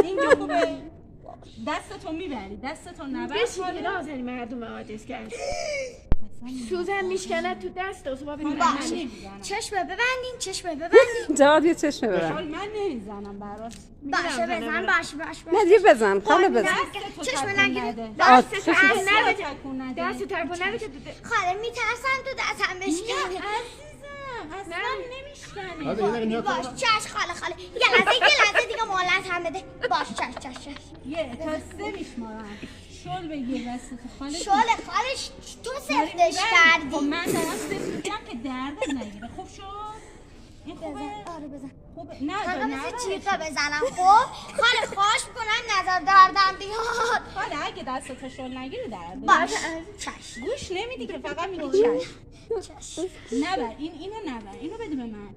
اینجا خوبه دستتون میبری دستتون نبر بشین نازنین مردم عادیست کرد سوزن میشکنه تو دست و صبح ببینیم چشمه ببندین چشمه ببندین جواد یه چشمه ببند. من نمیزنم برات باشه بزن باشه نه دیگه بزن خاله بزن. چشمه نگیره دست چشم ترپون تکون نده. دست ترپون نده خاله میترسم تو دستم بشکنه اصلا نمیشکنه حالا یه دقیقه نیا باش چش خاله یه لحظه دیگه مهلت هم بده باش چش یه تا 3 میشمارم شل بگیر دستت خاله شله خالش تو سفتش کردی خب من دارم سفت میگم که دردت نگیره خوب شد این خوبه آره بزن خوبه نه فقط نه مثل چیقا بزنم خب خاله خواهش میکنم نظر دردم بیاد خاله اگه دستت شل نگیره درده باش چش گوش نمیدی که فقط میگی چشم چش نبر اینو نبر اینو بده به من